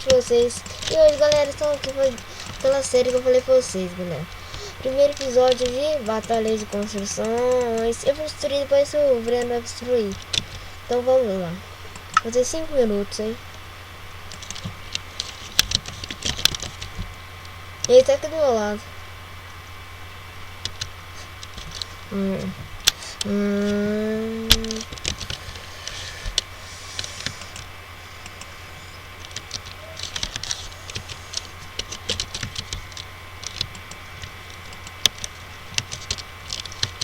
de vocês. E hoje, galera, estamos aqui com aquela série que eu falei pra vocês, galera. Primeiro episódio de batalhas de construções. Eu vou destruir, depois o Breno vai destruir. Então vamos lá. Vou ter 5 minutos, hein. Ele tá aqui do meu lado.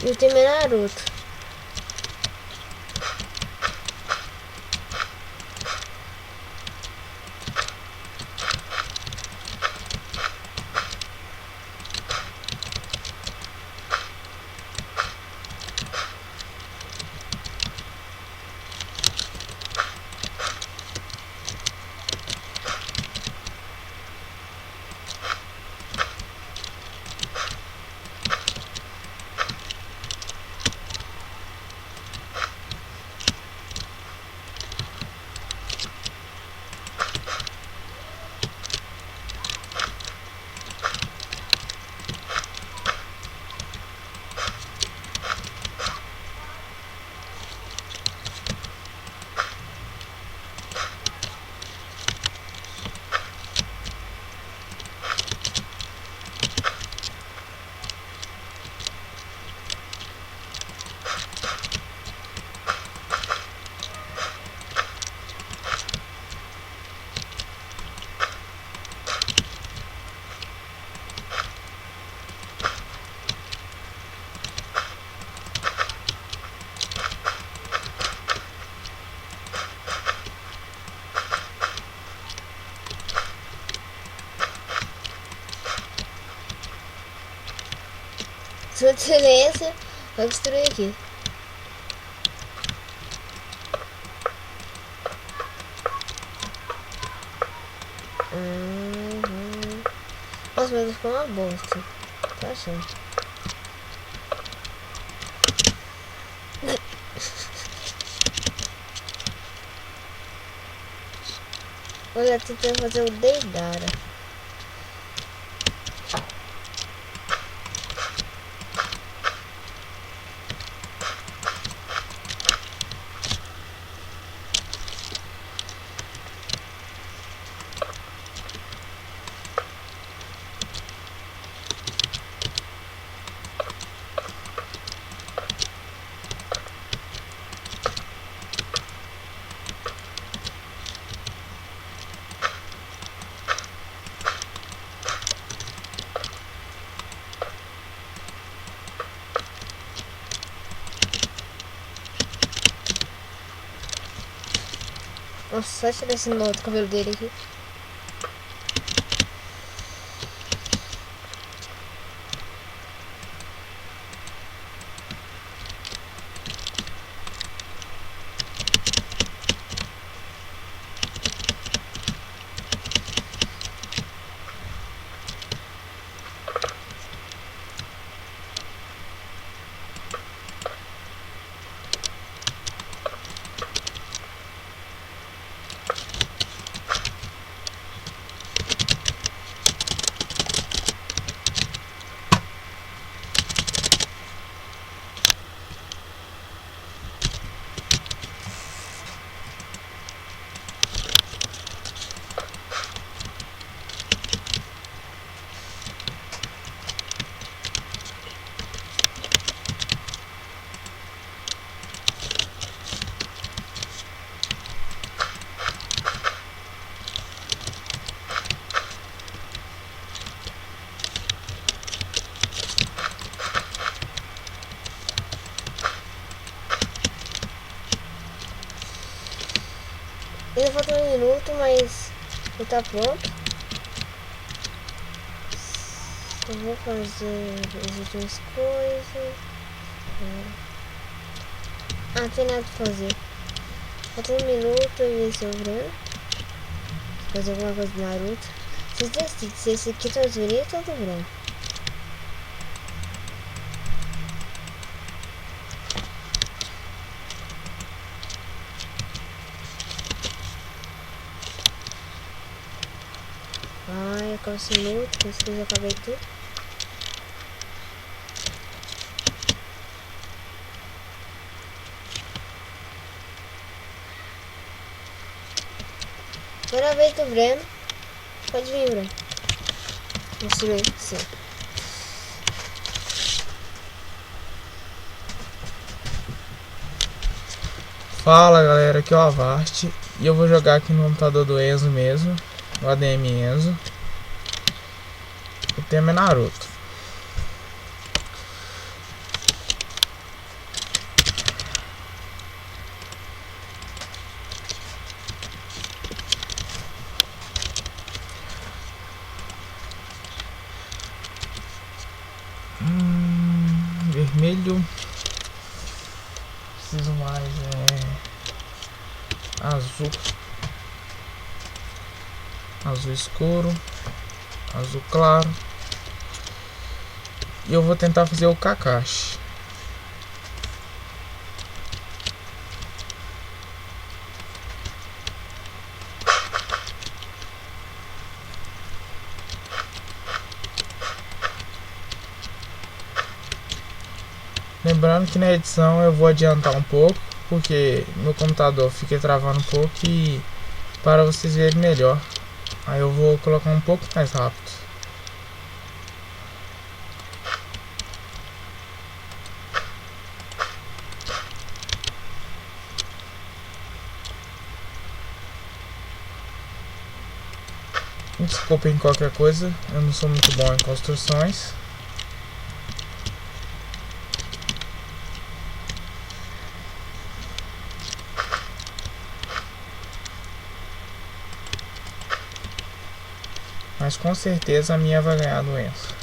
E o time é Naruto. Sua excelência, vai destruir aqui. Nossa, mas ficou uma bosta. Tá achando? Olha, tentando fazer o Deidara. Nossa, só tirar esse nó do cabelo dele aqui. Ainda falta 1 minuto, mas já tá pronto. Eu vou fazer as últimas coisas. Ah, tem nada pra fazer. Falta 1 minuto e esse é o Breno. Fazer alguma coisa do Naruto. Vocês decidem se esse aqui tá mais bonito ou do Breno. Ai, acaba esse minuto, com isso que eu já acabei tudo. Agora a vez do Breno. Pode vir, Breno. Construir, sim. Fala galera, aqui é o Avast e eu vou jogar aqui no computador do Enzo mesmo, o ADM Enzo. O tema é Naruto. Vermelho. Preciso mais azul. Azul escuro. Azul claro. E eu vou tentar fazer o Kakashi. Lembrando que na edição eu vou adiantar um pouco, porque meu computador fica travando um pouco e para vocês verem melhor, aí eu vou colocar um pouco mais rápido. Desculpem qualquer coisa, eu não sou muito bom em construções. Mas com certeza a minha vai ganhar do Enzo.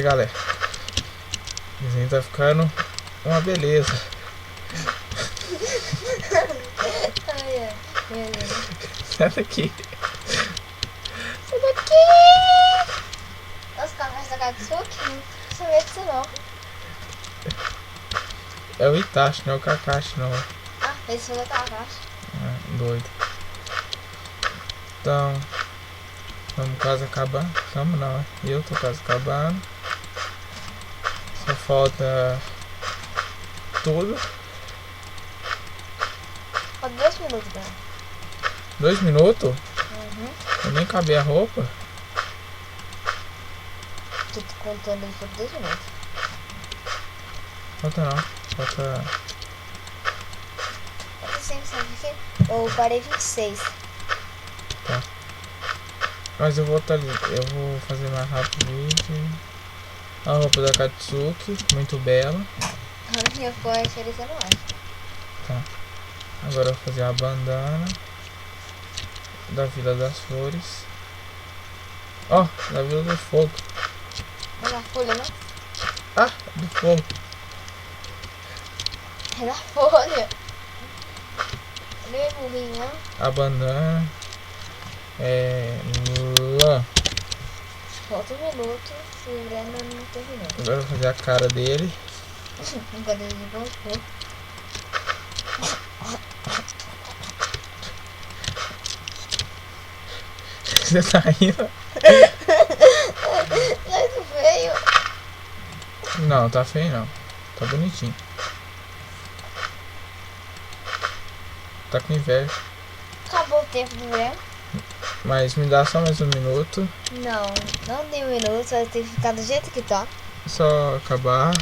Galera, o desenho tá ficando uma beleza. Sai daqui. Sai daqui! Nossa, Kakashi da Katsuki? Não sabia disso não. É o Itachi, não é o Kakashi não. Ah, esse foi o Kakashi. Doido. Então, vamos quase acabar. Vamos não, eu tô quase acabando. Só falta tudo. Falta 2 minutos, cara. 2 minutos? Uhum. Eu nem cabei a roupa. Tô contando aí por 2 minutos. Falta não. Falta. Falta 5, sabe por quê? Eu parei 26. Tá. Mas eu vou fazer mais rápido o vídeo. A roupa da Katsuki, muito bela. A minha ficou oferecendo mais. Tá. Agora eu vou fazer a bandana da Vila das Flores. Ó, da Vila do Fogo. É na folha, não? Ah, do fogo. É na folha. Não é burrinho, não? A bandana é lã. Falta 1 minuto. Se o Breno não terminou. Agora eu vou fazer a cara dele. Agora ele voltou. Você tá rindo? Mas feio. Não, tá feio não. Tá bonitinho. tá com inveja. Acabou o tempo do Breno. Mas me dá só mais um minuto. Não tem um minuto, vai ter que ficar do jeito que tá. Só acabar.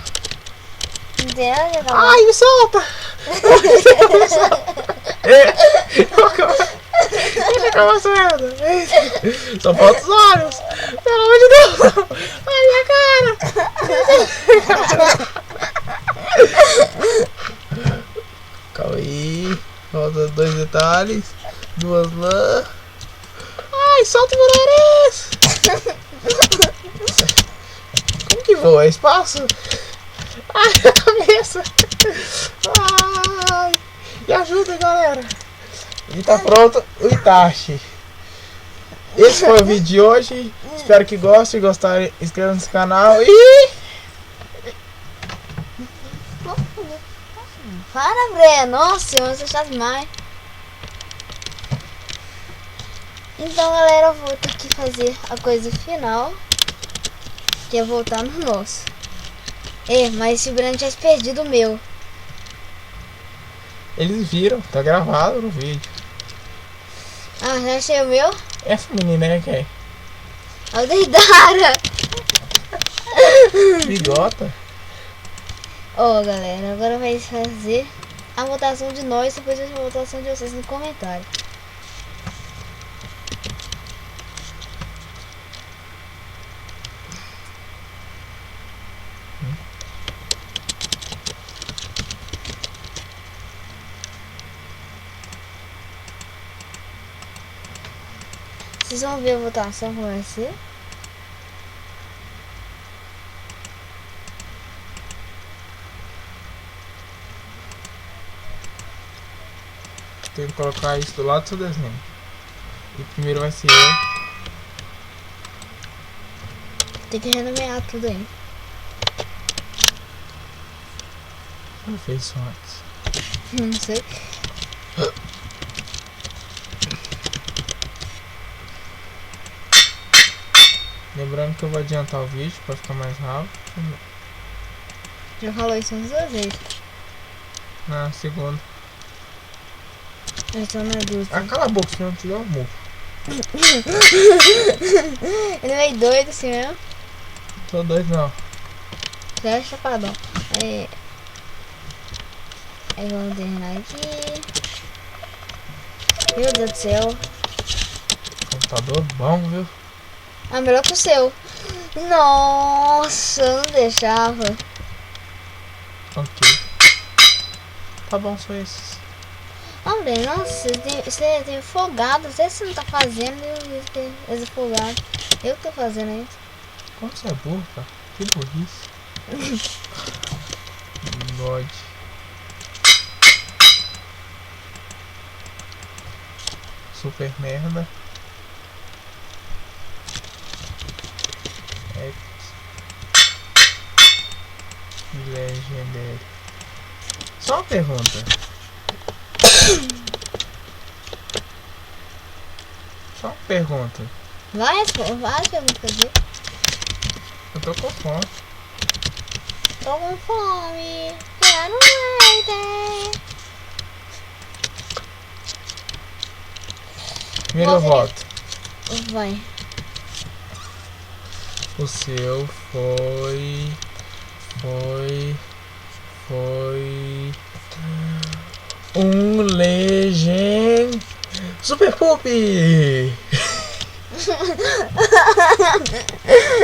Não tem nada de acabar. Ai, me solta! Deixa acabar essa merda. Só falta os olhos. Pelo amor de Deus. Ai, minha cara. Calma aí. Falta 2 detalhes. 2 lã. Ai, solta o meu nariz. Como que voa? É espaço? Ai, a cabeça. Ai. Me ajuda, galera. E tá pronto o Itachi. Esse foi o vídeo de hoje. Espero que gostem. Se gostarem, inscreva-se no canal e... Para, Breno. Nossa, você é chato demais. Então, galera, eu vou ter que fazer a coisa final, que é voltar no nosso. Mas se o Breno tivesse perdido o meu. Eles viram, tá gravado no vídeo. Ah, já achei o meu? Essa menina é quem? A Deidara. Bigota. Galera, agora vai fazer a votação de nós, depois a votação de vocês no comentário. Vocês vão ver a votação como vai ser. Tem que colocar isso do lado do seu desenho. E primeiro vai ser eu. Tem que renomear tudo aí. Como fez isso antes? Não sei. Lembrando que eu vou adiantar o vídeo para ficar mais rápido. Já falou isso umas 2 vezes. Na segunda. Eu estou na dúvida. Cala a boca, senão eu te dou um murro. Ele é meio doido assim mesmo. Tô doido não. Já é chapadão. Aí vamos terminar aqui. Meu Deus do céu. Computador bom, viu? Ah, melhor que o seu. Nossa, eu não deixava. Ok. Tá bom, só esses. Olha, nossa, você tem folgado. Não sei se você não tá fazendo. Esse folgado. Eu que tô fazendo isso. Como você é burro, cara? Que burrice. God. Super merda. Legendary. Só uma pergunta. Só uma pergunta. Vai perguntar. Eu tô com fome. Tô com fome. Quero leite. Primeiro voto. Vai. O seu foi um Legend Super Puppy.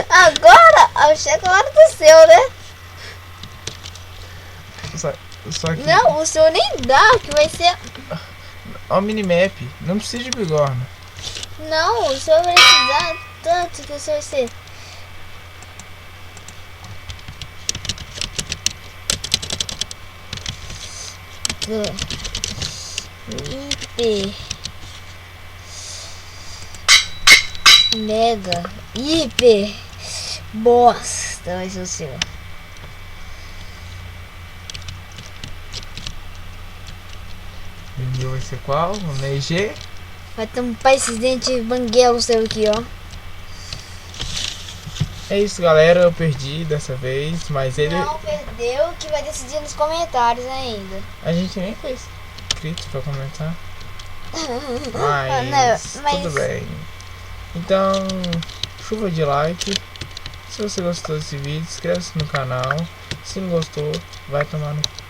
Agora, chega a hora do seu, né? Só que... Não, o seu nem dá, que vai ser... Ó o minimap, não precisa de bigorna. Não, o seu vai precisar tanto que o seu vai ser... Hiper Mega Hiper Bosta vai ser o seu. O meu vai ser qual? O Neige? Vai tampar esses dentes banguela o seu aqui, ó. É isso, galera, eu perdi dessa vez, mas ele... Não perdeu, que vai decidir nos comentários ainda. A gente nem fez. inscritos pra comentar. Não, mas- Tudo bem. Então, chuva de like. Se você gostou desse vídeo, inscreva-se no canal. Se não gostou, vai tomar no cu.